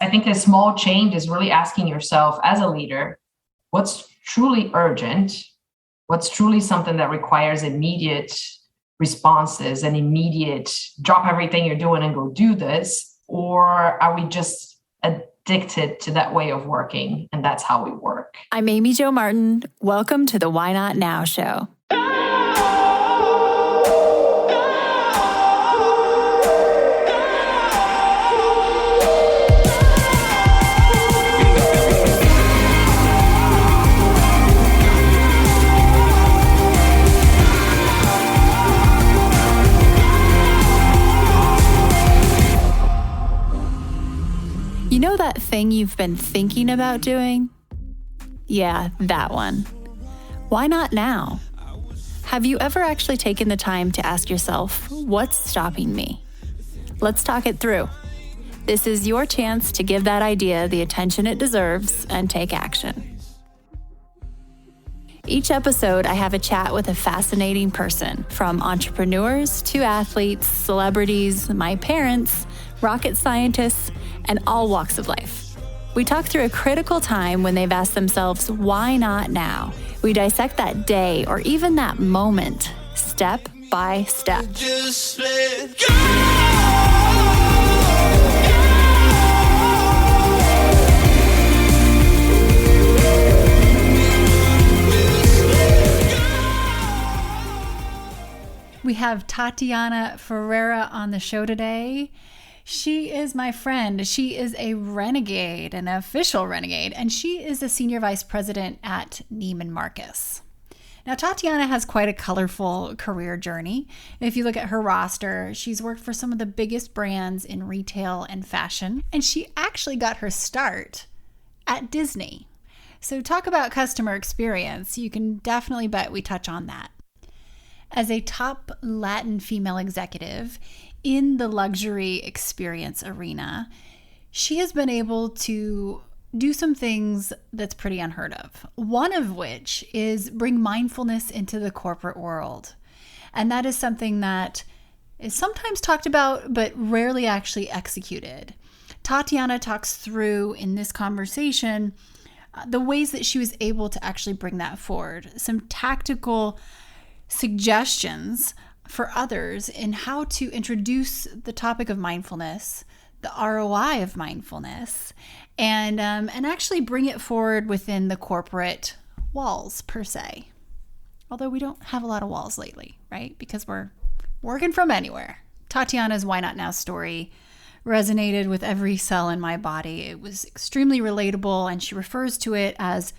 I think a small change is really asking yourself as a leader, what's truly urgent? What's truly something that requires immediate responses and immediate drop everything you're doing and go do this? Or are we just addicted to that way of working and that's how we work? I'm Amy Jo Martin. Welcome to the Why Not Now show. You know that thing you've been thinking about doing? Yeah, that one. Why not now? Have you ever actually taken the time to ask yourself, what's stopping me? Let's talk it through. This is your chance to give that idea the attention it deserves and take action. Each episode, I have a chat with a fascinating person, from entrepreneurs to athletes, celebrities, my parents, rocket scientists, and all walks of life. We talk through a critical time when they've asked themselves, why not now? We dissect that day or even that moment, step by step. Just let go. We have Tatiana Ferreira on the show today. She is my friend. She is a renegade, an official renegade, and she is the senior vice president at Neiman Marcus. Now, Tatiana has quite a colorful career journey. If you look at her roster, she's worked for some of the biggest brands in retail and fashion, and she actually got her start at Disney. So talk about customer experience. You can definitely bet we touch on that. As a top Latin female executive in the luxury experience arena, she has been able to do some things that's pretty unheard of. One of which is bring mindfulness into the corporate world. And that is something that is sometimes talked about, but rarely actually executed. Tatiana talks through in this conversation the ways that she was able to actually bring that forward. Some tactical suggestions for others in how to introduce the topic of mindfulness, the ROI of mindfulness, and actually bring it forward within the corporate walls per se. Although we don't have a lot of walls lately, right? Because we're working from anywhere. Tatiana's Why Not Now story resonated with every cell in my body. It was extremely relatable, and she refers to it as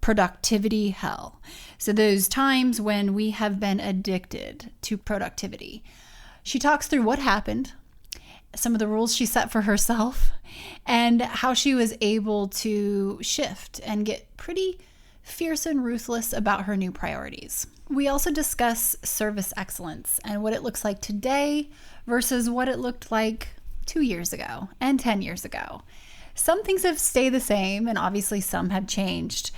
productivity hell. So those times when we have been addicted to productivity. She talks through what happened, some of the rules she set for herself, and how she was able to shift and get pretty fierce and ruthless about her new priorities. We also discuss service excellence and what it looks like today versus what it looked like 2 years ago and 10 years ago. Some things have stayed the same, and obviously some have changed.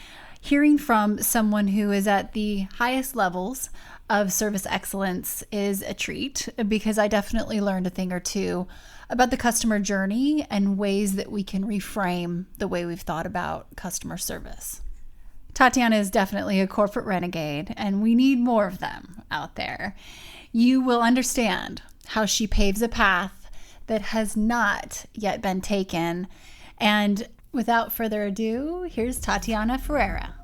Hearing from someone who is at the highest levels of service excellence is a treat, because I definitely learned a thing or two about the customer journey and ways that we can reframe the way we've thought about customer service. Tatiana is definitely a corporate renegade, and we need more of them out there. You will understand how she paves a path that has not yet been taken. And without further ado, here's Tatiana Ferreira.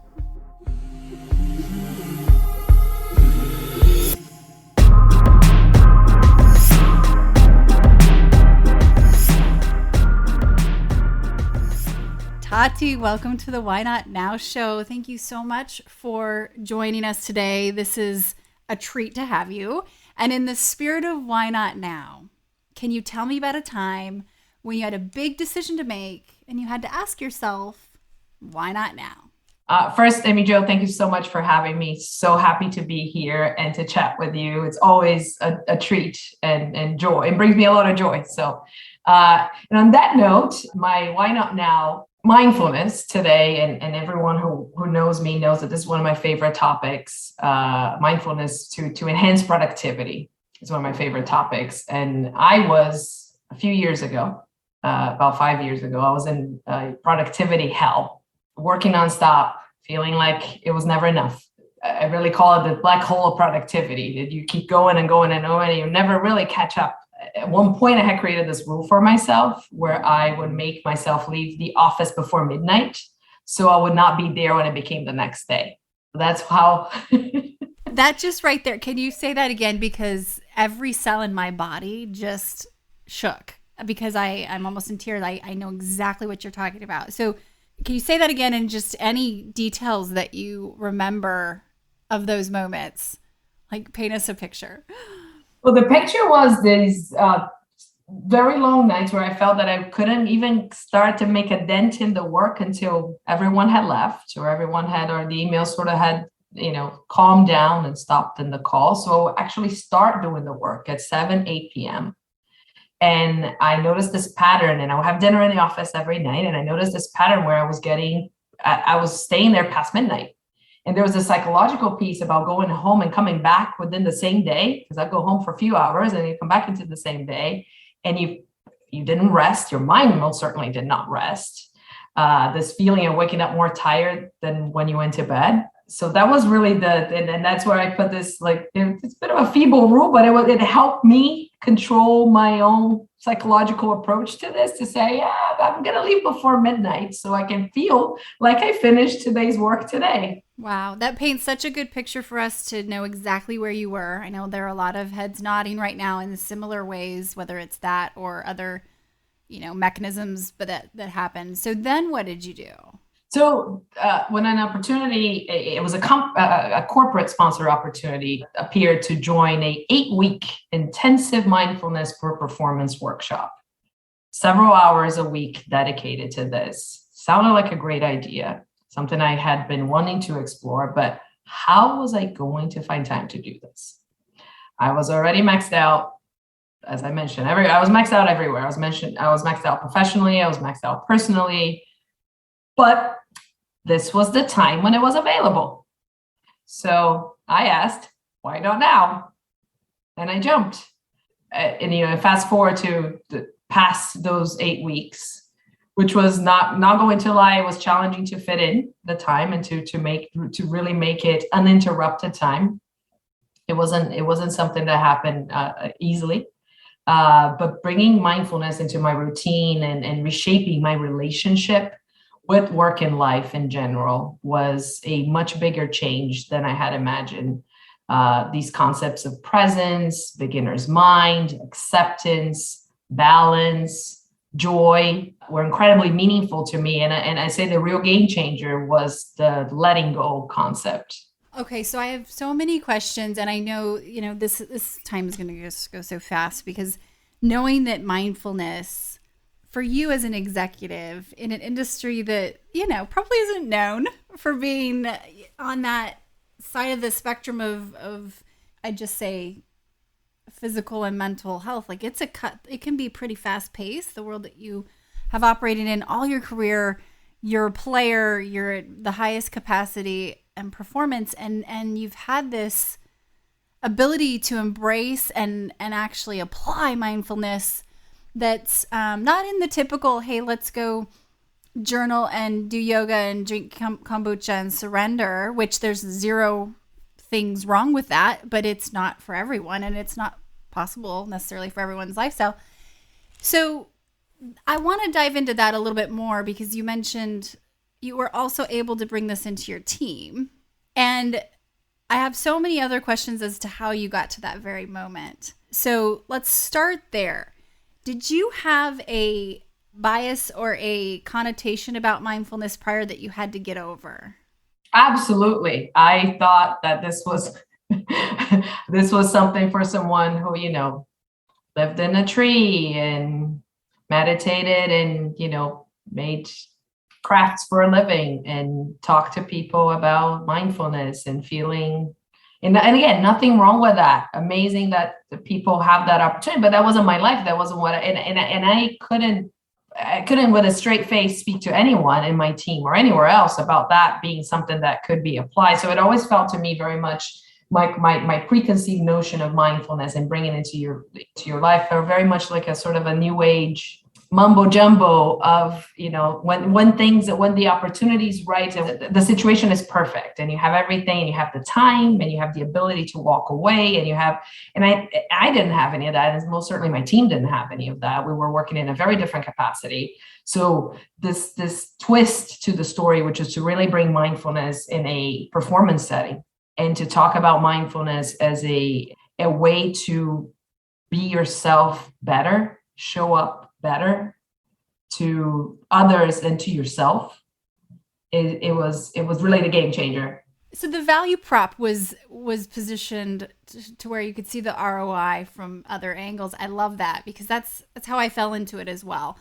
Tati, welcome to the Why Not Now show. Thank you so much for joining us today. This is a treat to have you. And in the spirit of Why Not Now, can you tell me about a time when you had a big decision to make and you had to ask yourself, why not now? First, Amy Jo, thank you so much for having me. So happy to be here and to chat with you. It's always a treat and joy. It brings me a lot of joy. So, and on that note, my Why Not Now mindfulness today, and everyone who knows me knows that this is one of my favorite topics. Mindfulness to enhance productivity is one of my favorite topics. And I was, a few years ago, about 5 years ago. I was in productivity hell, working nonstop, feeling like it was never enough. I really call it the black hole of productivity, that you keep going and going and going, and you never really catch up. At one point, I had created this rule for myself where I would make myself leave the office before midnight, so I would not be there when it became the next day. That's how. That just right there. Can you say that again? Because every cell in my body just shook because I'm almost in tears. I know exactly what you're talking about. So can you say that again, and just any details that you remember of those moments? Like, paint us a picture. Well, the picture was these very long nights where I felt that I couldn't even start to make a dent in the work until everyone had left, or the email sort of had, calmed down and stopped in the call. So I actually start doing the work at 8 p.m. And I noticed this pattern, and I would have dinner in the office every night. And I noticed this pattern where I was staying there past midnight. And there was a psychological piece about going home and coming back within the same day, because I go home for a few hours and you come back into the same day, and you didn't rest. Your mind most certainly did not rest. This feeling of waking up more tired than when you went to bed. So that was really and that's where I put this, like, it's a bit of a feeble rule, but it helped me control my own psychological approach to this, to say, yeah, I'm going to leave before midnight so I can feel like I finished today's work today. Wow, that paints such a good picture for us to know exactly where you were. I know there are a lot of heads nodding right now in similar ways, whether it's that or other, mechanisms that happened. So then what did you do? So when an opportunity, it was a corporate sponsor opportunity, appeared to join a 8-week intensive mindfulness per performance workshop, several hours a week dedicated to this. Sounded like a great idea, something I had been wanting to explore, but how was I going to find time to do this? I was already maxed out. As I mentioned, I was maxed out everywhere. I was maxed out professionally. I was maxed out personally. But this was the time when it was available. So I asked, why not now? And I jumped. And fast forward to past those 8 weeks, which was not going to lie, it was challenging to fit in the time and to really make it uninterrupted time. It wasn't something that happened easily. But bringing mindfulness into my routine and reshaping my relationship with work and life in general was a much bigger change than I had imagined. These concepts of presence, beginner's mind, acceptance, balance, joy were incredibly meaningful to me. And I say the real game changer was the letting go concept. Okay, so I have so many questions, and I know, this time is going to just go so fast, because knowing that mindfulness for you as an executive in an industry that, probably isn't known for being on that side of the spectrum of I'd just say physical and mental health, like it can be pretty fast paced, the world that you have operated in all your career. You're a player, you're at the highest capacity and performance, and you've had this ability to embrace and actually apply mindfulness that's not in the typical, hey, let's go journal and do yoga and drink kombucha and surrender, which there's zero things wrong with that, but it's not for everyone, and it's not possible necessarily for everyone's lifestyle. So I want to dive into that a little bit more, because you mentioned you were also able to bring this into your team. And I have so many other questions as to how you got to that very moment. So let's start there. Did you have a bias or a connotation about mindfulness prior that you had to get over? Absolutely. I thought that this was this was something for someone who, lived in a tree and meditated and, made crafts for a living and talked to people about mindfulness and feeling. And again, nothing wrong with that. Amazing that the people have that opportunity, but that wasn't my life. That wasn't what I couldn't with a straight face speak to anyone in my team or anywhere else about that being something that could be applied. So it always felt to me very much like my preconceived notion of mindfulness and bringing it into your life are very much like a sort of a new age mumbo jumbo of, when the opportunity is right, the situation is perfect and you have everything and you have the time and you have the ability to walk away and I didn't have any of that. And most certainly my team didn't have any of that. We were working in a very different capacity. So this twist to the story, which is to really bring mindfulness in a performance setting and to talk about mindfulness as a way to be yourself better, show up better to others and to yourself. It was really the game changer. So the value prop was positioned to where you could see the ROI from other angles. I love that because that's how I fell into it as well.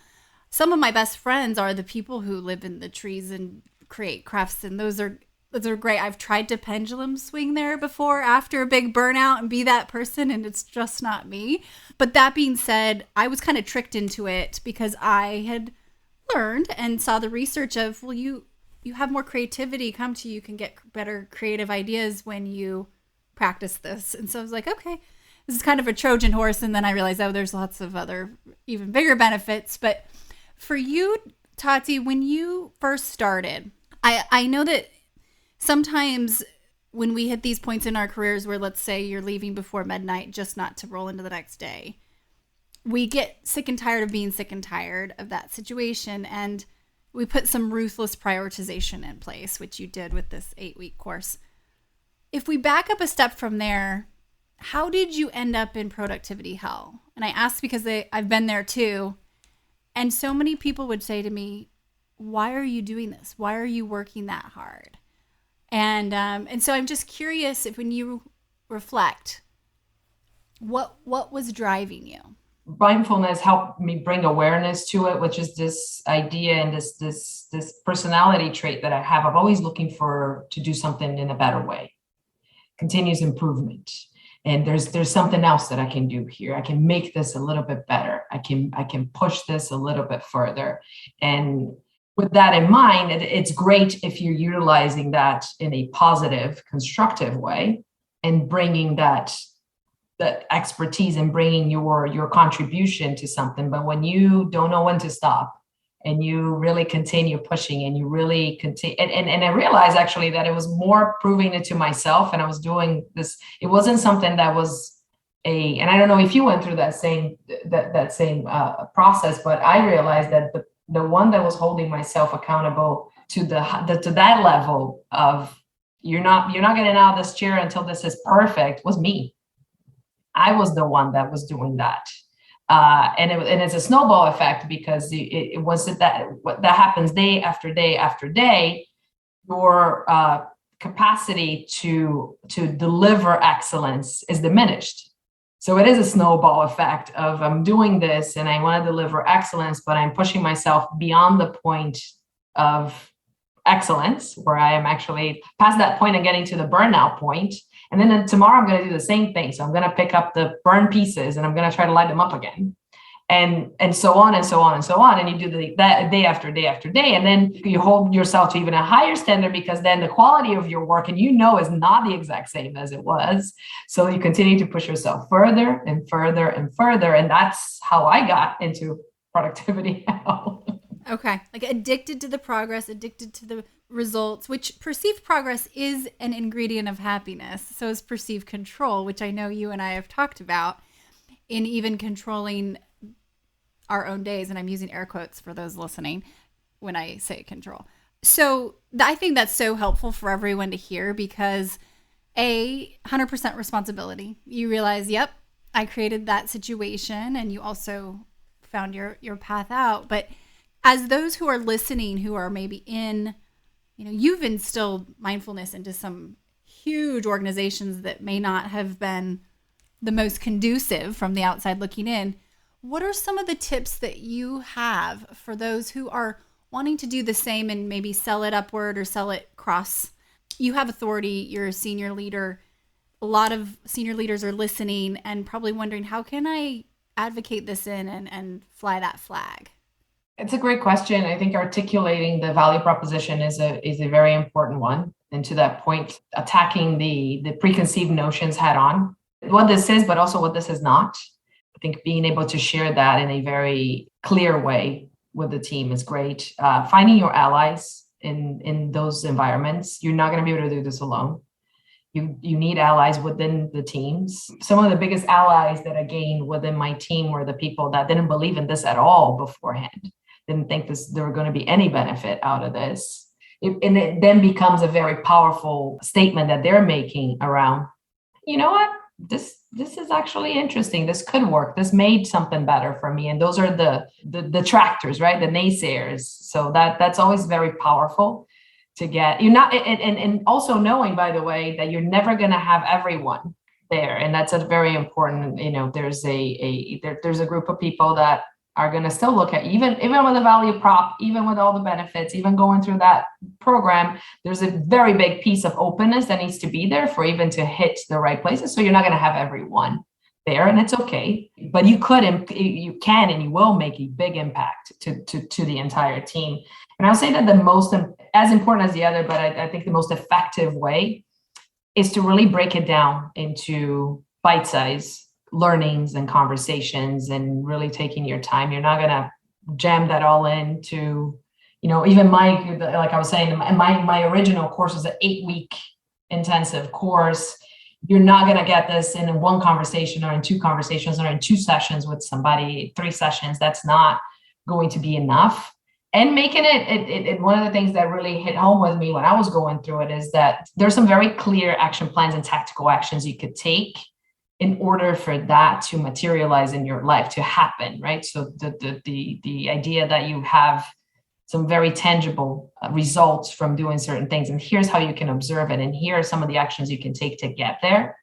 Some of my best friends are the people who live in the trees and create crafts, and those are great. I've tried to pendulum swing there before after a big burnout and be that person, and it's just not me. But that being said, I was kind of tricked into it because I had learned and saw the research of, well, you have more creativity come to you, can get better creative ideas when you practice this. And so I was like, okay, this is kind of a Trojan horse. And then I realized, oh, there's lots of other even bigger benefits. But for you, Tati, when you first started, I know that sometimes when we hit these points in our careers where, let's say, you're leaving before midnight just not to roll into the next day, we get sick and tired of being sick and tired of that situation. And we put some ruthless prioritization in place, which you did with this 8-week course. If we back up a step from there, how did you end up in productivity hell? And I ask because I've been there too. And so many people would say to me, why are you doing this? Why are you working that hard? And so I'm just curious if when you reflect, what was driving you? Mindfulness helped me bring awareness to it, which is this idea and this personality trait that I have of always looking to do something in a better way, continuous improvement. And there's something else that I can do here. I can make this a little bit better. I can push this a little bit further. And with that in mind, it's great if you're utilizing that in a positive, constructive way and bringing that expertise and bringing your contribution to something. But when you don't know when to stop and you really continue pushing and you really continue, and I realized actually that it was more proving it to myself. And I was doing this, it wasn't something that was and I don't know if you went through that same process, but I realized that the one that was holding myself accountable to that level of you're not getting out of this chair until this is perfect was me. I was the one that was doing that. And it's a snowball effect because what happens day after day after day, your capacity to deliver excellence is diminished. So it is a snowball effect of I'm doing this and I want to deliver excellence, but I'm pushing myself beyond the point of excellence where I am actually past that point and getting to the burnout point. And then tomorrow I'm going to do the same thing. So I'm going to pick up the burned pieces and I'm going to try to light them up again. And so on and so on and so on. And you do that day after day after day. And then you hold yourself to even a higher standard because then the quality of your work is not the exact same as it was. So you continue to push yourself further and further and further. And that's how I got into productivity. Okay. Like addicted to the progress, addicted to the results, which perceived progress is an ingredient of happiness. So is perceived control, which I know you and I have talked about in even controlling our own days. And I'm using air quotes for those listening when I say control. So I think that's so helpful for everyone to hear because 100% responsibility. You realize, yep, I created that situation and you also found your path out. But as those who are listening, who are maybe you've instilled mindfulness into some huge organizations that may not have been the most conducive from the outside looking in. What are some of the tips that you have for those who are wanting to do the same and maybe sell it upward or sell it cross? You have authority, you're a senior leader. A lot of senior leaders are listening and probably wondering, how can I advocate this in and fly that flag? It's a great question. I think articulating the value proposition is a very important one. And to that point, attacking the preconceived notions head on, what this is, but also what this is not. I think being able to share that in a very clear way with the team is great. Finding your allies in those environments. You're not going to be able to do this alone. You need allies within the teams. Some of the biggest allies that I gained within my team were the people that didn't believe in this at all beforehand, didn't think there were going to be any benefit out of this. And it then becomes a very powerful statement that they're making around, you know what, this is actually interesting. This could work. This made something better for me. And those are the detractors, right? The naysayers. So that's always very powerful to get. You're not, and also knowing, by the way, that you're never going to have everyone there. And that's a very important, there's a group of people that are going to still look at, even with a value prop, even with all the benefits, even going through that program, there's a very big piece of openness that needs to be there for even to hit the right places. So you're not going to have everyone there, and it's okay, but you can and you will make a big impact to the entire team. And I'll say that the most, as important as the other, but I think the most effective way is to really break it down into bite-size learnings and conversations, and really taking your time. You're not going to jam that all into, even like I was saying, my original course was an 8-week intensive course. You're not going to get this in one conversation or in 2 conversations or in 2 sessions with somebody, 3 sessions. That's not going to be enough. And making it one of the things that really hit home with me when I was going through it is that there's some very clear action plans and tactical actions you could take in order for that to materialize in your life, to happen, right? So the idea that you have some very tangible results from doing certain things, and here's how you can observe it, and here are some of the actions you can take to get there.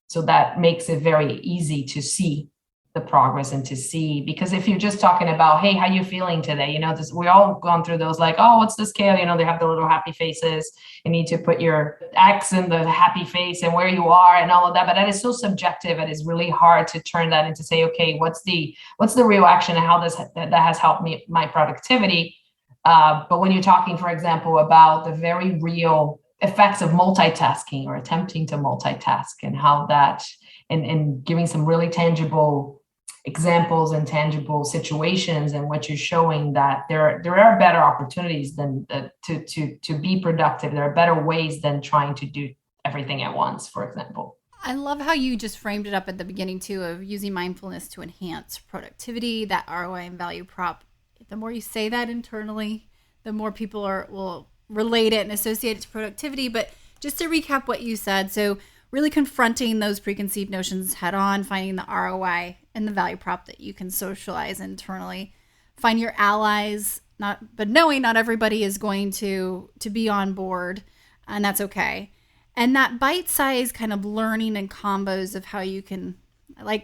So that makes it very easy to see the progress and to see, because if you're just talking about, hey, how you feeling today? We all gone through those, like, oh, what's the scale? They have the little happy faces. You need to put your X in the happy face and where you are and all of that. But that is so subjective. It is really hard to turn that into say, okay, what's the real action and how that has helped me, my productivity. But when you're talking, for example, about the very real effects of multitasking or attempting to multitask, and how that, and giving some really tangible examples and tangible situations in which you're showing that there are better opportunities than to be productive. There are better ways than trying to do everything at once, for example. I love how you just framed it up at the beginning too, of using mindfulness to enhance productivity, that ROI and value prop. The more you say that internally, the more people will relate it and associate it to productivity. But just to recap what you said, so really confronting those preconceived notions head on, finding the ROI and the value prop that you can socialize internally, find your allies, but knowing not everybody is going to be on board, and that's okay. And that bite-sized kind of learning and combos of how you can,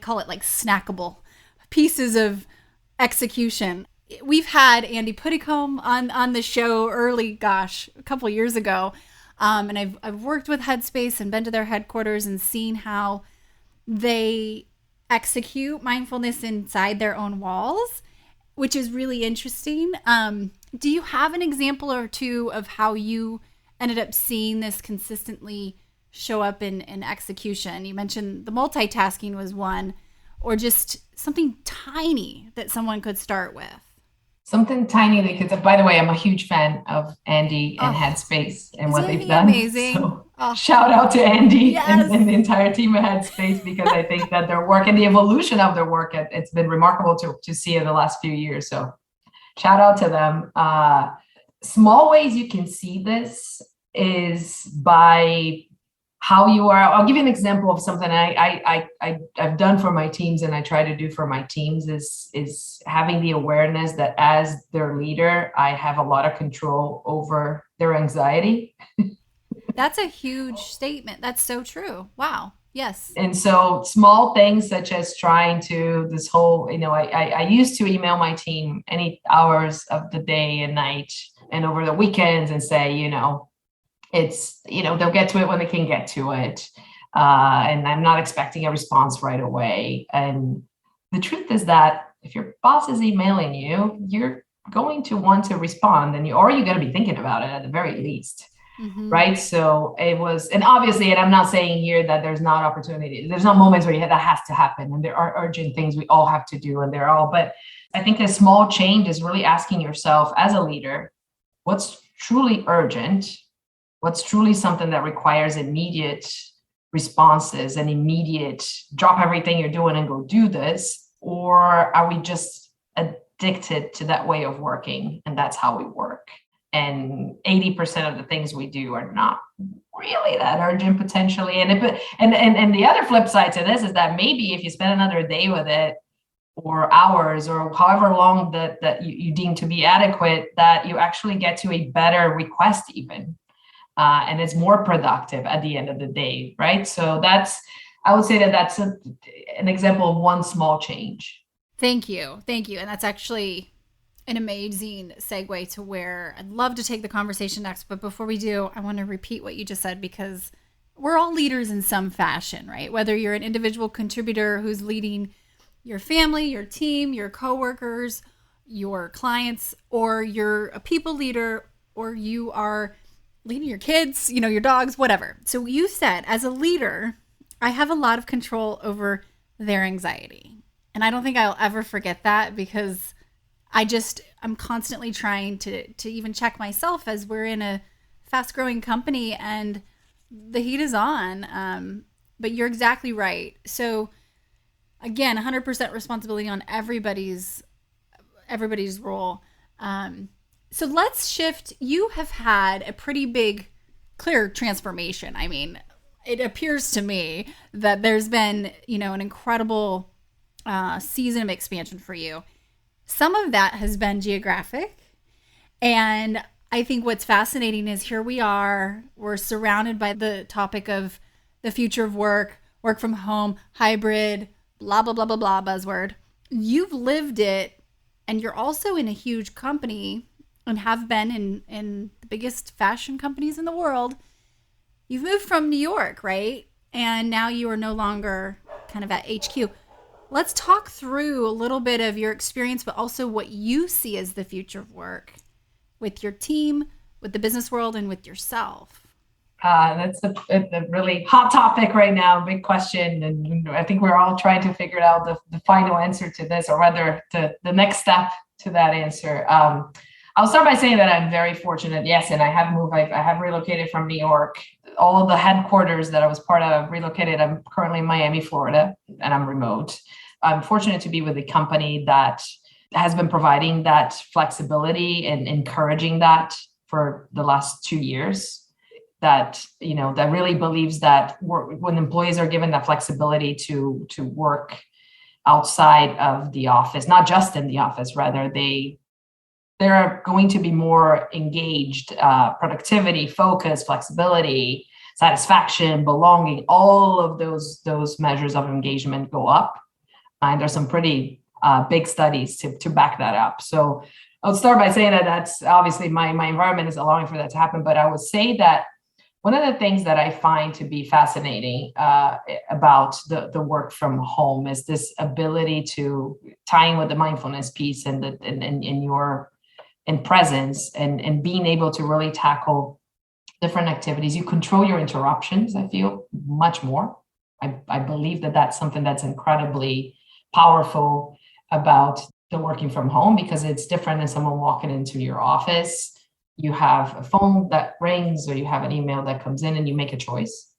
call it snackable pieces of execution. We've had Andy Puddicombe on the show a couple years ago. And I've worked with Headspace and been to their headquarters and seen how they execute mindfulness inside their own walls, which is really interesting. Do you have an example or two of how you ended up seeing this consistently show up in execution? You mentioned the multitasking was one, or just something tiny that someone could start with. Something tiny because, by the way, I'm a huge fan of Andy and Headspace and what they've done. Amazing. So shout out to Andy and the entire team at Headspace, because I think that their work and the evolution of their work, it's been remarkable to see in the last few years. So shout out to them. Small ways you can see this is by how you are. I'll give you an example of something I've done for my teams, and I try to do for my teams is having the awareness that as their leader, I have a lot of control over their anxiety. That's a huge statement. That's so true. Wow. Yes. And so small things such as trying to this whole, I used to email my team any hours of the day and night and over the weekends and say, it's, they'll get to it when they can get to it. And I'm not expecting a response right away. And the truth is that if your boss is emailing you, you're going to want to respond, or you're going to be thinking about it at the very least. right? So it was, and obviously, and I'm not saying here that there's not opportunity. There's not moments where that has to happen, and there are urgent things we all have to do, and they're all, but I think a small change is really asking yourself as a leader, what's truly urgent? What's truly something that requires immediate responses and immediate drop everything you're doing and go do this? Or are we just addicted to that way of working and that's how we work? And 80% of the things we do are not really that urgent potentially. And the other flip side to this is that maybe if you spend another day with it, or hours, or however long that you deem to be adequate, that you actually get to a better request even. And it's more productive at the end of the day, right? So I would say that's an example of one small change. Thank you. And that's actually an amazing segue to where I'd love to take the conversation next. But before we do, I want to repeat what you just said, because we're all leaders in some fashion, right? Whether you're an individual contributor who's leading your family, your team, your coworkers, your clients, or you're a people leader, or you are leading your kids, your dogs, whatever. So you said, as a leader, I have a lot of control over their anxiety. And I don't think I'll ever forget that, because I'm constantly trying to even check myself as we're in a fast growing company and the heat is on. But you're exactly right. So again, 100% responsibility on everybody's role. So let's shift. You have had a pretty big, clear transformation. I mean, it appears to me that there's been, an incredible season of expansion for you. Some of that has been geographic. And I think what's fascinating is here we're surrounded by the topic of the future of work from home, hybrid, blah, blah, blah, blah, blah, buzzword. You've lived it, and you're also in a huge company and have been in the biggest fashion companies in the world. You've moved from New York, right? And now you are no longer kind of at HQ. Let's talk through a little bit of your experience, but also what you see as the future of work with your team, with the business world, and with yourself. That's a really hot topic right now, big question. And I think we're all trying to figure out the final answer to this, or rather the next step to that answer. I'll start by saying that I'm very fortunate. Yes, and I have moved. I have relocated from New York. All of the headquarters that I was part of relocated. I'm currently in Miami, Florida, and I'm remote. I'm fortunate to be with a company that has been providing that flexibility and encouraging that for the last 2 years. That really believes that when employees are given that flexibility to work outside of the office, not just in the office, rather they're going to be more engaged, productivity, focus, flexibility, satisfaction, belonging, all of those measures of engagement go up. And there's some pretty big studies to back that up. So I'll start by saying that that's obviously my environment is allowing for that to happen. But I would say that one of the things that I find to be fascinating about the work from home is this ability to tie in with the mindfulness piece and in presence and being able to really tackle different activities. You control your interruptions, I feel, much more. I believe that that's something that's incredibly powerful about the working from home, because it's different than someone walking into your office. You have a phone that rings or you have an email that comes in and you make a choice.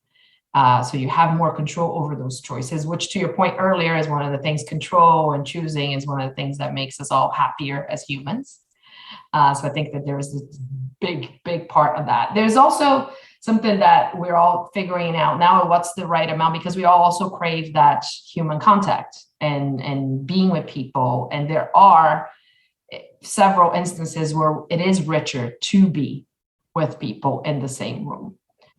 So you have more control over those choices, which to your point earlier is one of the things. Control and choosing is one of the things that makes us all happier as humans. So I think that there's this big part of that. There's also something that we're all figuring out now, what's the right amount, because we all also crave that human contact and being with people. And there are several instances where it is richer to be with people in the same room.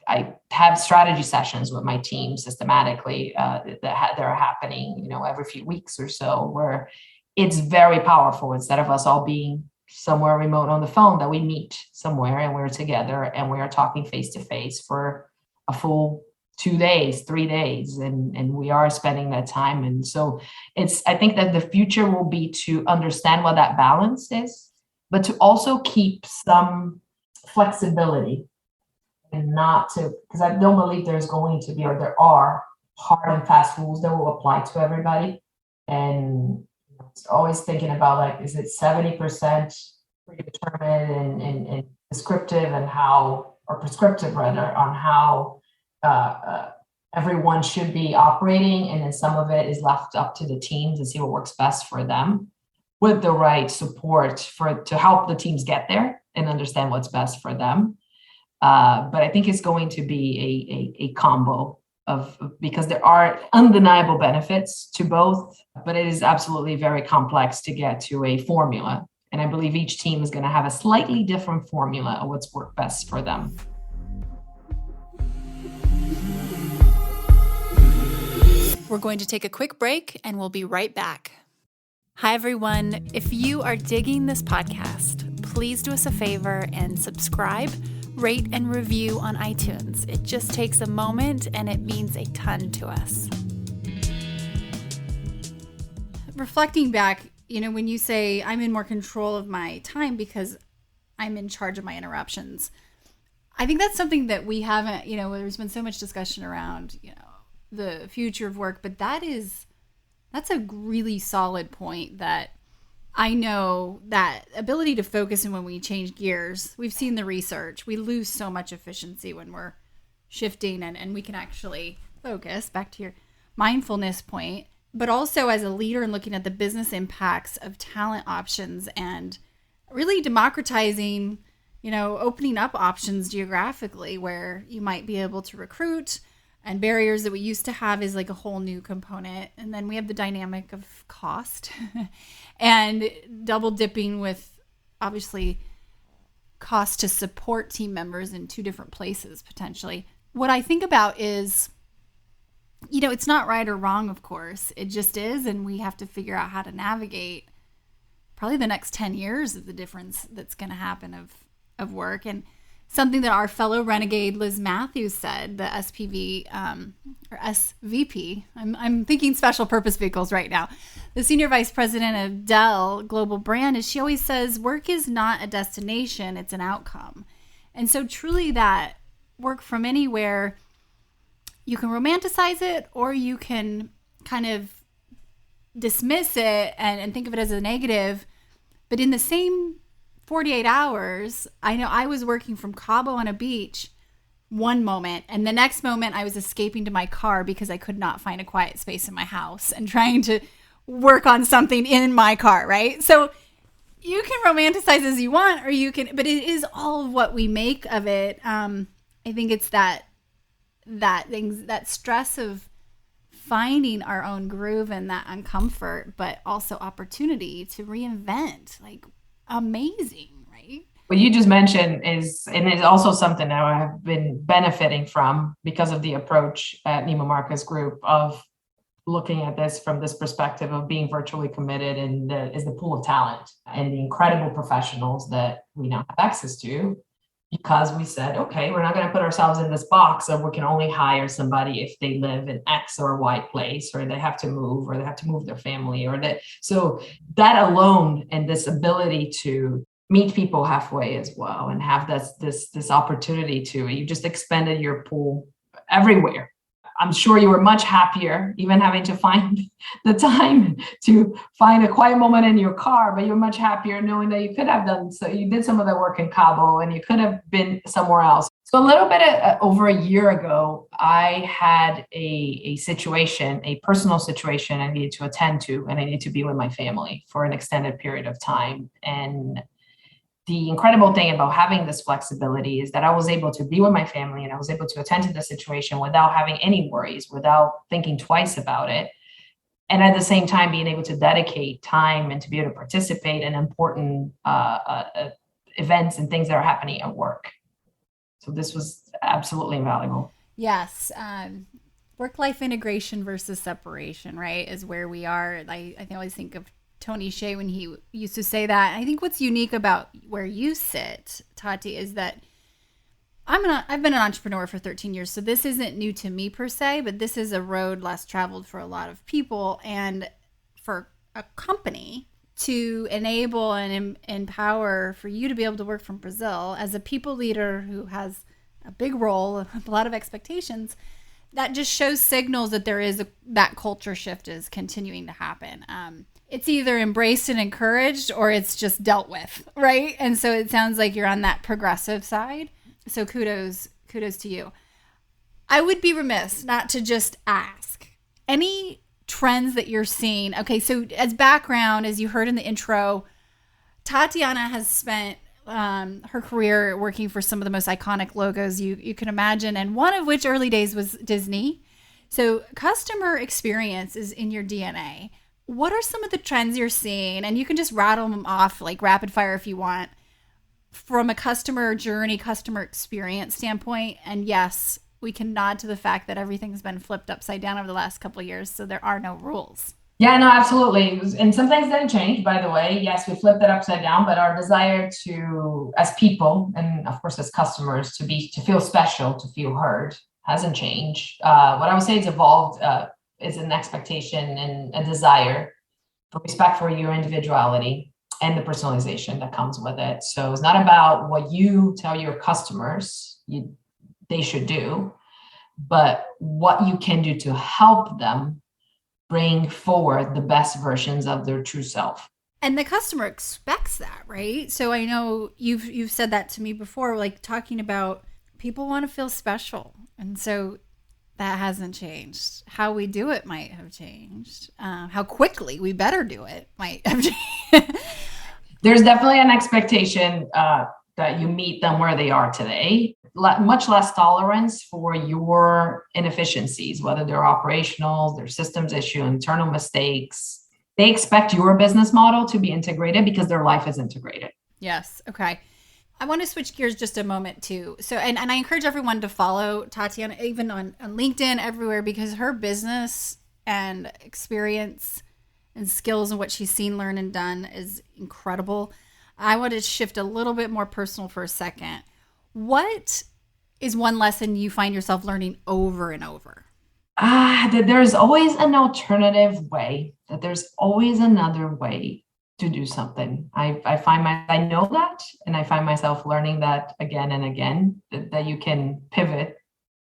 I have strategy sessions with my team systematically that are happening, every few weeks or so, where it's very powerful. Instead of us all being somewhere remote on the phone, that we meet somewhere and we're together and we are talking face to face for a full 2 days, 3 days, and we are spending that time. And so I think that the future will be to understand what that balance is, but to also keep some flexibility and not to, because I don't believe there's going to be, or there are hard and fast rules that will apply to everybody. And it's always thinking about, like, is it 70% predetermined and descriptive, and how, or prescriptive rather, on how everyone should be operating, and then some of it is left up to the teams to see what works best for them, with the right support to help the teams get there and understand what's best for them. But I think it's going to be a combo of, because there are undeniable benefits to both, but it is absolutely very complex to get to a formula. And I believe each team is going to have a slightly different formula of what's worked best for them. We're going to take a quick break and we'll be right back. Hi, everyone. If you are digging this podcast, please do us a favor and subscribe, rate, and review on iTunes. It just takes a moment and it means a ton to us. Reflecting back, when you say I'm in more control of my time because I'm in charge of my interruptions, I think that's something that we haven't, there's been so much discussion around, the future of work, but that's a really solid point, that I know that ability to focus, and when we change gears, we've seen the research, we lose so much efficiency when we're shifting and we can actually focus, back to your mindfulness point, but also as a leader and looking at the business impacts of talent options and really democratizing, opening up options geographically where you might be able to recruit, and barriers that we used to have is like a whole new component. And then we have the dynamic of cost and double dipping with, obviously, cost to support team members in two different places potentially. What I think about is, it's not right or wrong, of course. It just is. And we have to figure out how to navigate probably the next 10 years of the difference that's going to happen of work. And something that our fellow renegade Liz Matthews said, the SPV or SVP, I'm thinking special purpose vehicles right now, the senior vice president of Dell Global Brand, is she always says work is not a destination, it's an outcome. And so truly that work from anywhere, you can romanticize it or you can kind of dismiss it and think of it as a negative. But in the same 48 hours, I know I was working from Cabo on a beach one moment, and the next moment I was escaping to my car because I could not find a quiet space in my house and trying to work on something in my car, right? So you can romanticize as you want, or you can, but it is all of what we make of it. I think it's that stress of finding our own groove and that uncomfort, but also opportunity to reinvent, like, amazing, right? What you just mentioned is also something that I have been benefiting from because of the approach at Neiman Marcus Group of looking at this from this perspective of being virtually committed, and is the pool of talent and the incredible professionals that we now have access to, because we said, okay, we're not going to put ourselves in this box of we can only hire somebody if they live in X or Y place, or they have to move, or they have to move their family, or that. So that alone, and this ability to meet people halfway as well, and have this opportunity to, you just expanded your pool everywhere. I'm sure you were much happier, even having to find the time to find a quiet moment in your car, but you're much happier knowing that you could have done, so you did some of the work in Cabo and you could have been somewhere else. So a little bit over a year ago, I had a situation, a personal situation I needed to attend to, and I needed to be with my family for an extended period of time. And the incredible thing about having this flexibility is that I was able to be with my family, and I was able to attend to the situation without having any worries, without thinking twice about it. And at the same time, being able to dedicate time and to be able to participate in important events and things that are happening at work. So this was absolutely invaluable. Yes. Work-life integration versus separation, right, is where we are. I always think of Tony Hsieh when he used to say that. I think what's unique about where you sit, Tati, is that I've been an entrepreneur for 13 years, so this isn't new to me per se, but this is a road less traveled for a lot of people. And for a company to enable and empower for you to be able to work from Brazil as a people leader who has a big role, a lot of expectations, that just shows signals that there is that culture shift is continuing to happen. It's either embraced and encouraged or it's just dealt with, right? And so it sounds like you're on that progressive side. So kudos to you. I would be remiss not to just ask, any trends that you're seeing? Okay, so as background, as you heard in the intro, Tatiana has spent her career working for some of the most iconic logos you can imagine, and one of which early days was Disney. So customer experience is in your DNA. What are some of the trends you're seeing? And you can just rattle them off like rapid fire if you want, from a customer journey, customer experience standpoint. And yes, we can nod to the fact that everything's been flipped upside down over the last couple of years, so there are no rules. Yeah, no, absolutely. And some things didn't change, by the way. Yes, we flipped it upside down, but our desire to, as people, and of course as customers, to feel special, to feel heard, hasn't changed. What I would say it's evolved is an expectation and a desire for respect for your individuality and the personalization that comes with it. So it's not about what you tell your customers they should do, but what you can do to help them bring forward the best versions of their true self. And the customer expects that, right? So I know you've said that to me before, like talking about people want to feel special. And so that hasn't changed. How we do it might have changed. How quickly we better do it might have changed. There's definitely an expectation that you meet them where they are today. Much less tolerance for your inefficiencies, whether they're operational, their systems issue, internal mistakes. They expect your business model to be integrated because their life is integrated. Yes. Okay. I want to switch gears just a moment too. So, and I encourage everyone to follow Tatiana, even on LinkedIn, everywhere, because her business and experience and skills and what she's seen, learned, and done is incredible. I want to shift a little bit more personal for a second. What is one lesson you find yourself learning over and over? That there's always an alternative way, that there's always another way to do something. I know that, and I find myself learning that again and again, that you can pivot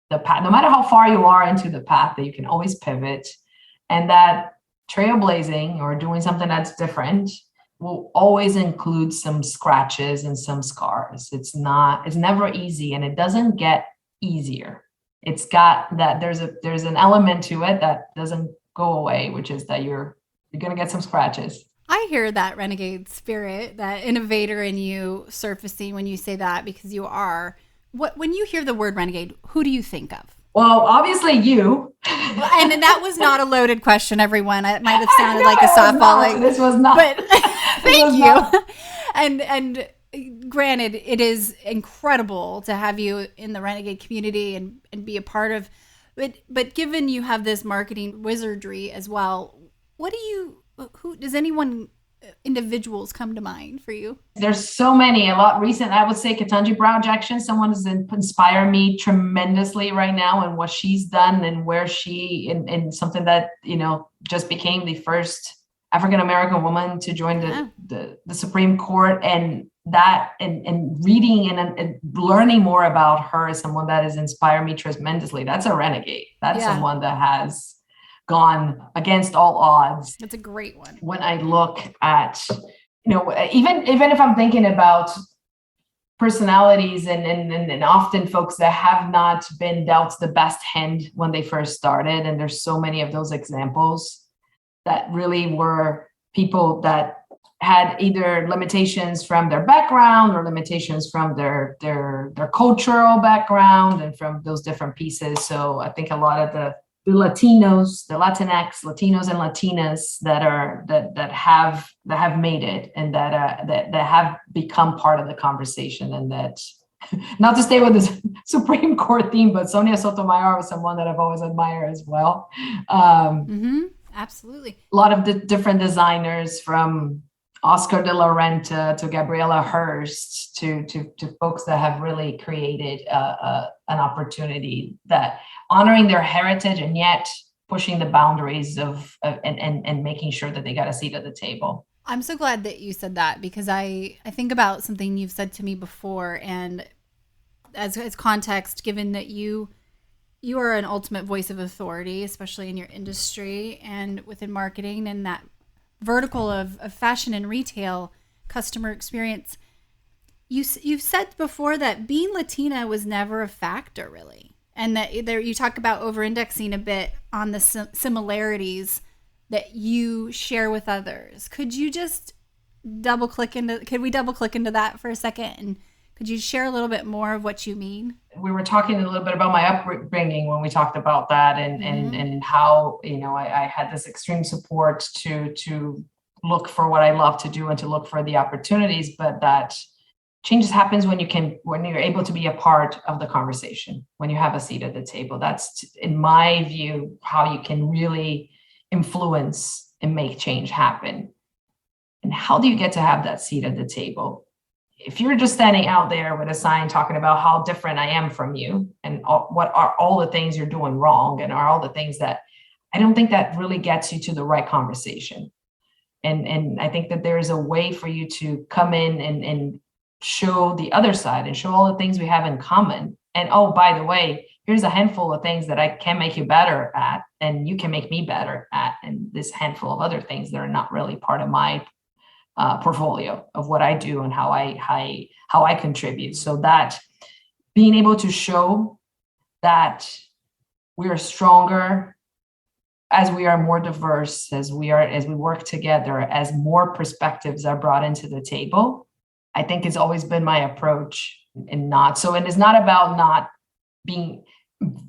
the path, no matter how far you are into the path, that you can always pivot, and that trailblazing or doing something that's different will always include some scratches and some scars. It's never easy, and it doesn't get easier. It's got that there's an element to it that doesn't go away, which is that you're going to get some scratches. I hear that renegade spirit, that innovator in you surfacing when you say that, because you are. When you hear the word renegade, who do you think of? Well, obviously you. And that was not a loaded question, everyone. It might have sounded like a softball. This was not. But thank you. And granted, it is incredible to have you in the renegade community and be a part of. But given you have this marketing wizardry as well, who does individuals come to mind for you? There's so many, a lot recent. I would say Ketanji Brown Jackson, someone who's inspired me tremendously right now, and what she's done, and where she in something that, just became the first African-American woman to join the Supreme Court, and that, and reading and learning more about her as someone that has inspired me tremendously. That's a renegade. That's someone that has gone against all odds. That's a great one. When I look at, even if I'm thinking about personalities and often folks that have not been dealt the best hand when they first started, and there's so many of those examples that really were people that had either limitations from their background or limitations from their cultural background and from those different pieces. So I think a lot of the Latinos, the Latinx, Latinos and Latinas that have made it, and that have become part of the conversation, and that, not to stay with the Supreme Court theme, but Sonia Sotomayor was someone that I've always admired as well. Absolutely. A lot of the different designers, from Oscar de la Renta to Gabriela Hearst to folks that have really created an opportunity that honoring their heritage and yet pushing the boundaries of and making sure that they got a seat at the table. I'm so glad that you said that, because I think about something you've said to me before, and as context, given that you are an ultimate voice of authority, especially in your industry and within marketing and that vertical of fashion and retail customer experience. You've said before that being Latina was never a factor, really, and that there you talk about over-indexing a bit on the similarities that you share with others. Could we double click into that for a second, and could you share a little bit more of what you mean? We were talking a little bit about my upbringing when we talked about that, and how, I had this extreme support to look for what I love to do and to look for the opportunities, but that changes happens when you're able to be a part of the conversation, when you have a seat at the table. That's, in my view, how you can really influence and make change happen. And how do you get to have that seat at the table? If you're just standing out there with a sign talking about how different I am from you and what are all the things you're doing wrong and are all the things that, I don't think that really gets you to the right conversation. And I think that there is a way for you to come in and show the other side and show all the things we have in common. And, oh, by the way, here's a handful of things that I can make you better at, and you can make me better at, and this handful of other things that are not really part of my portfolio of what I do and how I contribute. So that being able to show that we are stronger as we are more diverse, as we work together, as more perspectives are brought into the table, I think it's always been my approach. And it's not about not being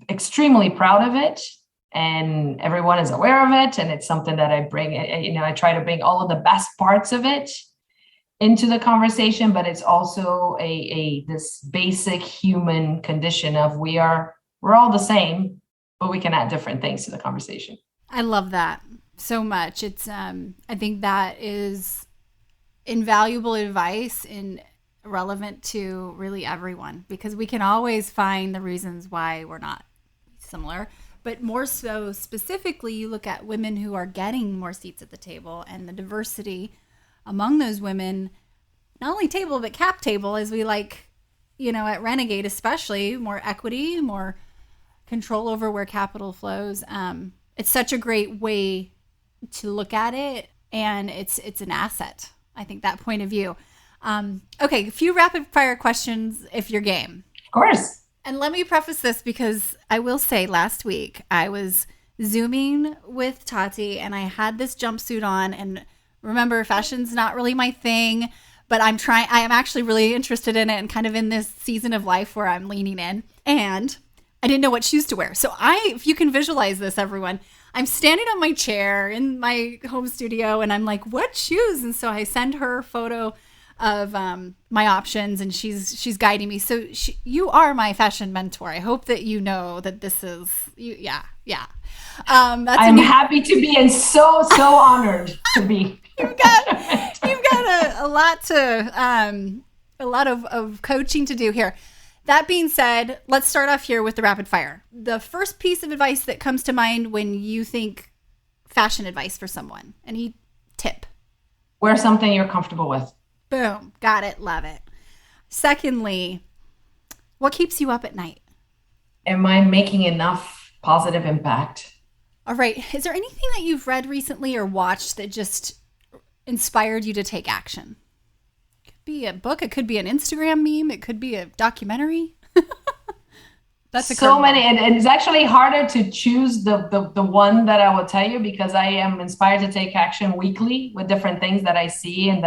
extremely proud of it, and everyone is aware of it, and it's something that I bring. I try to bring all of the best parts of it into the conversation, but it's also this basic human condition of we're all the same, but we can add different things to the conversation. I love that so much. It's I think that is invaluable advice and relevant to really everyone, because we can always find the reasons why we're not similar. But more so specifically, you look at women who are getting more seats at the table and the diversity among those women, not only table, but cap table, as we like, at Renegade especially, more equity, more control over where capital flows. It's such a great way to look at it, and it's an asset, I think, that point of view. Okay, a few rapid fire questions if you're game. Of course. And let me preface this, because I will say last week I was Zooming with Tati and I had this jumpsuit on, and remember, fashion's not really my thing, but I am actually really interested in it and kind of in this season of life where I'm leaning in, and I didn't know what shoes to wear. So if you can visualize this, everyone, I'm standing on my chair in my home studio and I'm like, what shoes? And so I send her a photo of my options, and she's guiding me. So you are my fashion mentor. I hope that you know that this is you. Yeah. I'm happy to be, and so honored to be. You've got a lot of coaching to do here. That being said, let's start off here with the rapid fire. The first piece of advice that comes to mind when you think fashion advice for someone. Any tip? Wear something you're comfortable with. Boom. Got it. Love it. Secondly, what keeps you up at night? Am I making enough positive impact? All right. Is there anything that you've read recently or watched that just inspired you to take action? It could be a book. It could be an Instagram meme. It could be a documentary. That's so many, and it's actually harder to choose the one that I will tell you, because I am inspired to take action weekly with different things that I see, and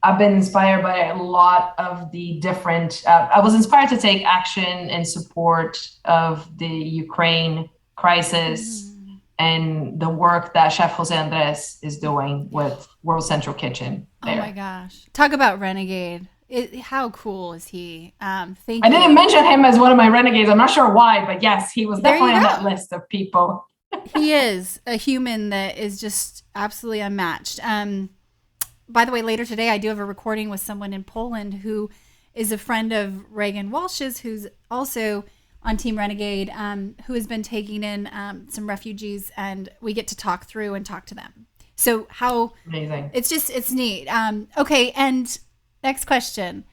I've been inspired by a lot of the different. I was inspired to take action in support of the Ukraine crisis and the work that Chef Jose Andres is doing with World Central Kitchen. There. Oh my gosh! Talk about renegade. How cool is he? Thank you. I didn't mention him as one of my renegades. I'm not sure why, but yes, he was definitely on that list of people. He is a human that is just absolutely unmatched. By the way, later today, I do have a recording with someone in Poland who is a friend of Reagan Walsh's, who's also on Team Renegade, who has been taking in some refugees, and we get to talk through and talk to them. So how amazing. It's neat. Okay. And next question.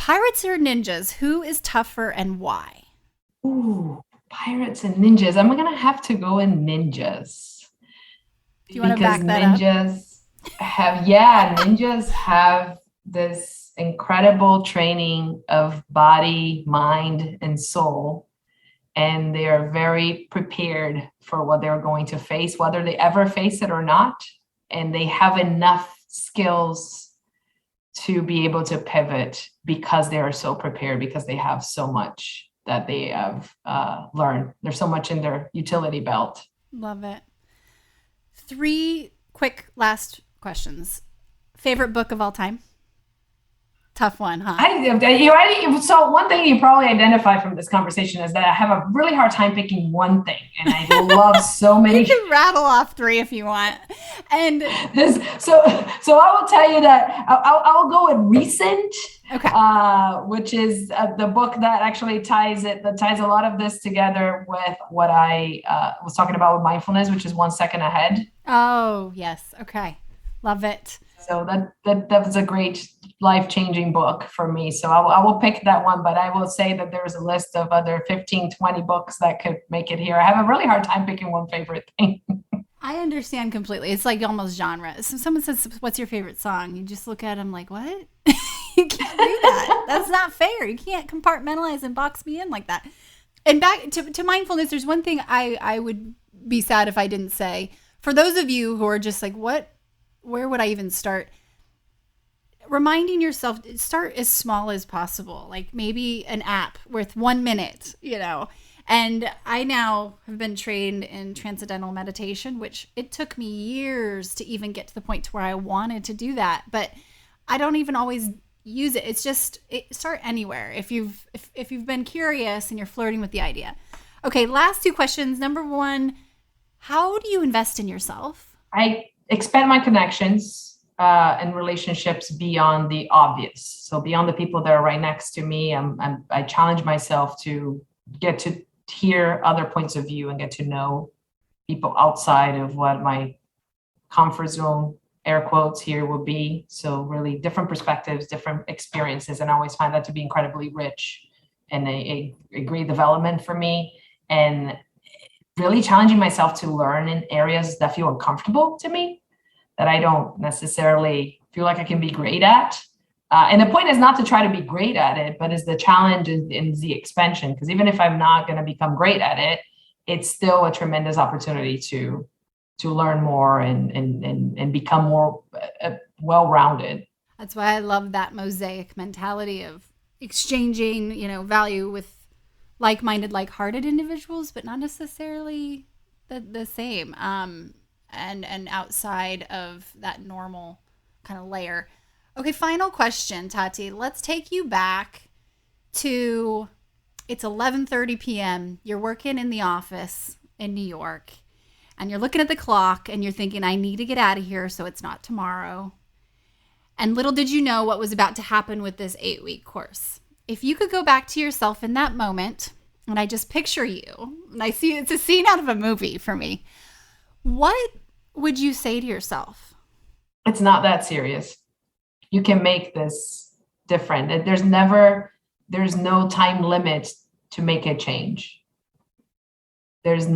Pirates or ninjas? Who is tougher and why? Ooh, pirates and ninjas. I'm gonna have to go in ninjas. Do you want to Because back that up? ninjas have this incredible training of body, mind, and soul. And they are very prepared for what they're going to face, whether they ever face it or not. And they have enough skills to be able to pivot because they are so prepared, because they have so much that they have learned. There's so much in their utility belt. Love it. 3 quick last questions. Favorite book of all time? Tough one, huh? So one thing you probably identify from this conversation is that I have a really hard time picking one thing, and I love so many. You can rattle off 3 if you want. And so I will tell you that I'll go with recent, okay, which is the book that actually ties a lot of this together with what I was talking about with mindfulness, which is 1 Second Ahead. Oh yes, okay, love it. So that was a great life-changing book for me. So I will pick that one, but I will say that there's a list of other 15, 20 books that could make it here. I have a really hard time picking one favorite thing. I understand completely. It's like almost genre. So someone says, what's your favorite song? You just look at them like, what? You can't do that. That's not fair. You can't compartmentalize and box me in like that. And back to mindfulness, there's one thing I would be sad if I didn't say. For those of you who are just like, where would I even start? Reminding yourself, start as small as possible, like maybe an app worth 1 minute, And I now have been trained in transcendental meditation, which it took me years to even get to the point to where I wanted to do that. But I don't even always use it. It's just start anywhere if you've been curious and you're flirting with the idea. Okay, last 2 questions. Number 1, how do you invest in yourself? I expand my connections and relationships beyond the obvious. So beyond the people that are right next to me, I challenge myself to get to hear other points of view and get to know people outside of what my comfort zone, air quotes, here would be. So really different perspectives, different experiences. And I always find that to be incredibly rich and a great development for me. And really challenging myself to learn in areas that feel uncomfortable to me, that I don't necessarily feel like I can be great at. And the point is not to try to be great at it, but is the challenge in the expansion. Because even if I'm not going to become great at it, it's still a tremendous opportunity to learn more and become more well-rounded. That's why I love that mosaic mentality of exchanging, value with like-minded, like-hearted individuals, but not necessarily the same. And outside of that normal kind of layer. Okay, final question, Tati. Let's take you back to, it's 11:30 p.m. You're working in the office in New York, and you're looking at the clock, and you're thinking, I need to get out of here so it's not tomorrow. And little did you know what was about to happen with this 8-week course. If you could go back to yourself in that moment, and I just picture you, and I see it's a scene out of a movie for me, what would you say to yourself? It's not that serious. You can make this different. There's no time limit to make a change. There's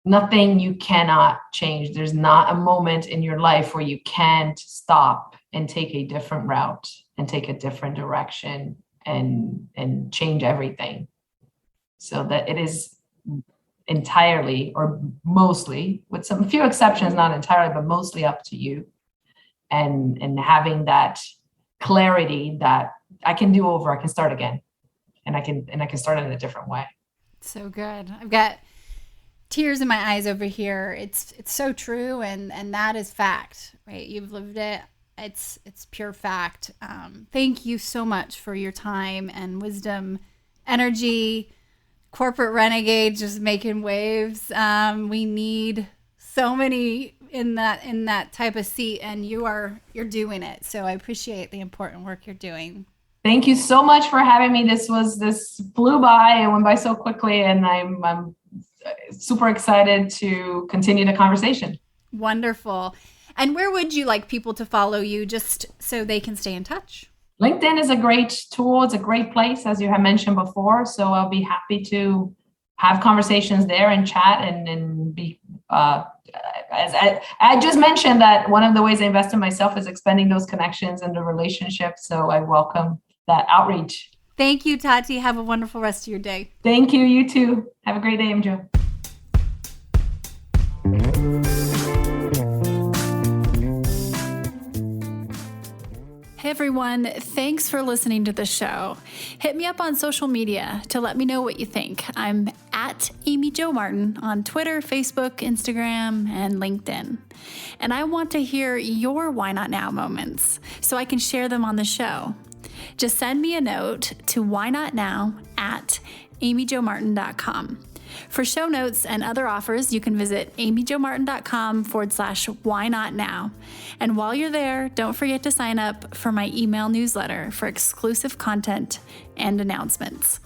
nothing you cannot change. There's not a moment in your life where you can't stop and take a different route and take a different direction and change everything. So that it is entirely, or mostly, with some few exceptions, not entirely, but mostly up to you. And having that clarity that I can do over, I can start again, and I can start in a different way. So good. I've got tears in my eyes over here. It's so true, and that is fact, right? You've lived it. It's pure fact. Thank you so much for your time and wisdom, energy. Corporate renegade, just making waves. We need so many in that type of seat, and you're doing it. So I appreciate the important work you're doing. Thank you so much for having me. This flew by. It went by so quickly, and I'm super excited to continue the conversation. Wonderful. And where would you like people to follow you, just so they can stay in touch? LinkedIn is a great tool. It's a great place, as you have mentioned before. So I'll be happy to have conversations there and chat and be, as I just mentioned that one of the ways I invest in myself is expanding those connections and the relationships. So I welcome that outreach. Thank you, Tati. Have a wonderful rest of your day. Thank you. You too. Have a great day, Joe. Hey everyone, thanks for listening to the show. Hit me up on social media to let me know what you think. I'm at Amy Jo Martin on Twitter, Facebook, Instagram, and LinkedIn. And I want to hear your Why Not Now moments so I can share them on the show. Just send me a note to whynotnow@amyjomartin.com. For show notes and other offers, you can visit amyjomartin.com/whynotnow. And while you're there, don't forget to sign up for my email newsletter for exclusive content and announcements.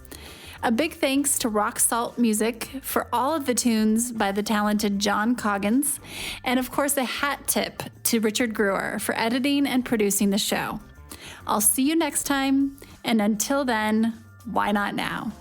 A big thanks to Rock Salt Music for all of the tunes by the talented John Coggins. And of course, a hat tip to Richard Brewer for editing and producing the show. I'll see you next time. And until then, why not now?